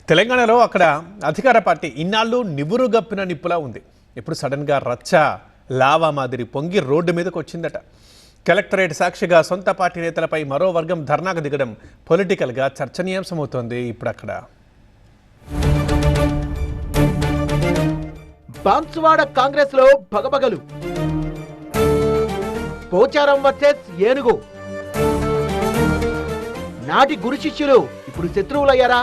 తెలంగాణలో అక్కడ అధికార పార్టీ ఇన్నాళ్ళు నివురుగప్పిన నిప్పులా ఉంది. ఇప్పుడు సడన్గా రచ్చ లావా మాదిరి పొంగి రోడ్డు మీదకు వచ్చిందట. కలెక్టరేట్ సాక్షిగా సొంత పార్టీ నేతలపై మరో వర్గం ధర్నాకు దిగడం పొలిటికల్గా చర్చనీయాంశమవుతోంది. ఇప్పుడు అక్కడ బాన్సువాడ కాంగ్రెస్ లో భగభగలు, పోచారం వర్సెస్ ఏనుగు. నాటి గురు శిష్యులు ఇప్పుడు శత్రువులయ్యారా?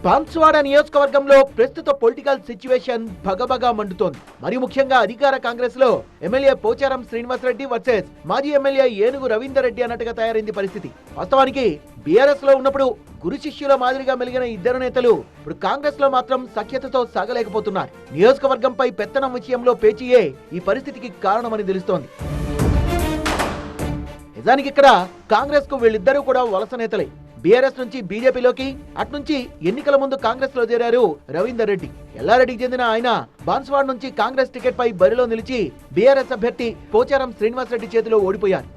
బాన్సువాడ నియోజకవర్గంలో ప్రస్తుత పొలిటికల్ సిచ్యువేషన్ భగభగా మండుతోంది. మరి ముఖ్యంగా అధికార కాంగ్రెస్ లో ఎమ్మెల్యే పోచారం శ్రీనివాసరెడ్డి వర్సెస్ మాజీ ఎమ్మెల్యే ఏనుగు రవీందర్ రెడ్డి అన్నట్టుగా తయారైంది పరిస్థితి. వాస్తవానికి బీఆర్ఎస్ లో ఉన్నప్పుడు గురు శిష్యుల మాదిరిగా మెలిగిన ఇద్దరు నేతలు ఇప్పుడు కాంగ్రెస్ లో మాత్రం సఖ్యతతో సాగలేకపోతున్నారు. నియోజకవర్గంపై పెత్తనం విషయంలో పేచీయే ఈ పరిస్థితికి కారణమని తెలుస్తోంది. నిజానికి ఇక్కడ కాంగ్రెస్ కు వీళ్ళిద్దరూ కూడా వలస నేతలే. బీఆర్ఎస్ నుంచి బీజేపీలోకి, అట్నుంచి ఎన్నికల ముందు కాంగ్రెస్ లో చేరారు రవీందర్ రెడ్డి. ఎల్లారెడ్డికి చెందిన ఆయన బాన్సువాడ నుంచి కాంగ్రెస్ టికెట్ పై బరిలో నిలిచి బీఆర్ఎస్ అభ్యర్థి పోచారం శ్రీనివాసరెడ్డి చేతిలో ఓడిపోయారు.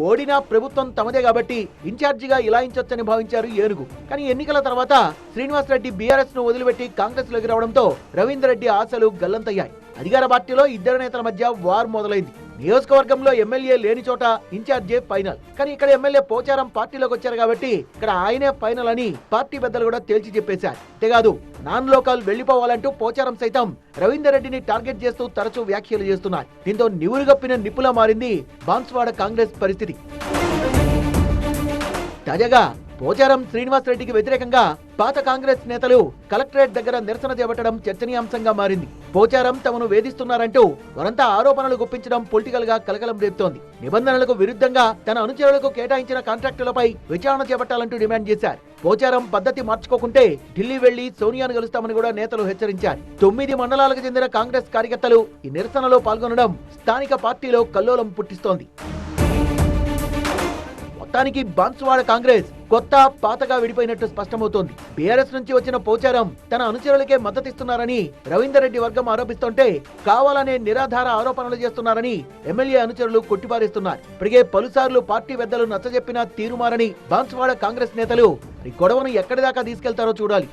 ఓడినా ప్రభుత్వం తమదే కాబట్టి ఇన్ఛార్జిగా ఇలాయించొచ్చని భావించారు ఏనుగు. కానీ ఎన్నికల తర్వాత శ్రీనివాసరెడ్డి బీఆర్ఎస్ ను వదిలిపెట్టి కాంగ్రెస్ లోకి రావడంతో రవీందర్ రెడ్డి ఆశలు గల్లంతయ్యాయి. అధికార పార్టీలో ఇద్దరు నేతల మధ్య వార్ మొదలైంది. నియోజకవర్గంలో ఎమ్మెల్యే లేని చోట ఇన్ఛార్జే ఫైనల్. కానీ ఇక్కడ ఎమ్మెల్యే పోచారం పార్టీలోకి వచ్చారు కాబట్టి ఇక్కడ ఆయనే ఫైనల్ అని పార్టీ పెద్దలు కూడా తేల్చి చెప్పేశారు. అంతేకాదు నాన్ లోకల్ వెళ్లిపోవాలంటూ పోచారం సైతం రవీందర్ రెడ్డిని టార్గెట్ చేస్తూ తరచూ వ్యాఖ్యలు చేస్తున్నారు. దీంతో నివురుగప్పిన నిప్పులా మారింది బాన్సువాడ కాంగ్రెస్ పరిస్థితి. తాజాగా పోచారం శ్రీనివాసరెడ్డికి వ్యతిరేకంగా పాత కాంగ్రెస్ నేతలు కలెక్టరేట్ దగ్గర నిరసన చేపట్టడం చర్చనీయాంశంగా మారింది. పోచారం తమను వేధిస్తున్నారంటూ వారంతా ఆరోపణలు గుప్పించడం పొలిటికల్ గా కలకలం రేపుతోంది. నిబంధనలకు విరుద్ధంగా తన అనుచరులకు కేటాయించిన కాంట్రాక్టులపై విచారణ చేపట్టాలంటూ డిమాండ్ చేశారు. పోచారం పద్ధతి మార్చుకోకుంటే ఢిల్లీ వెళ్లి సోనియాను కలుస్తామని కూడా నేతలు హెచ్చరించారు. 9 మండలాలకు చెందిన కాంగ్రెస్ కార్యకర్తలు ఈ నిరసనలో పాల్గొనడం స్థానిక పార్టీలో కల్లోలం పుట్టిస్తోంది. మొత్తానికి బాన్సువాడ కాంగ్రెస్ కొత్త పాతగా విడిపోయినట్టు స్పష్టమవుతోంది. బీఆర్ఎస్ నుంచి వచ్చిన పోచారం తన అనుచరులకే మద్దతిస్తున్నారని రవీందర్ రెడ్డి వర్గం ఆరోపిస్తుంటే కావాలనే నిరాధార ఆరోపణలు చేస్తున్నారని ఎమ్మెల్యే అనుచరులు కొట్టిపారేస్తున్నారు. ఇప్పటికే పలుసార్లు పార్టీ పెద్దలు నచ్చజెప్పినా తీరుమారని బాన్సువాడ కాంగ్రెస్ నేతలు ఈ గొడవను ఎక్కడి దాకా తీసుకెళ్తారో చూడాలి.